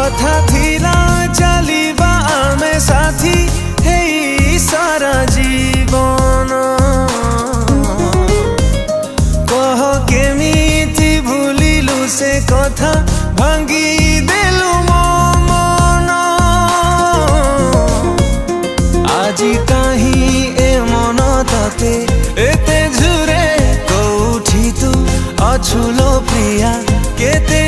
कथा थिला चलिबा आमे साथी हेई सारा जीवन कह केमिति भूलिलु से कथा भांगी देलु मो मन आजी काहीं ए मन तते एते झुरे कोठी तू अछुलो प्रिया केते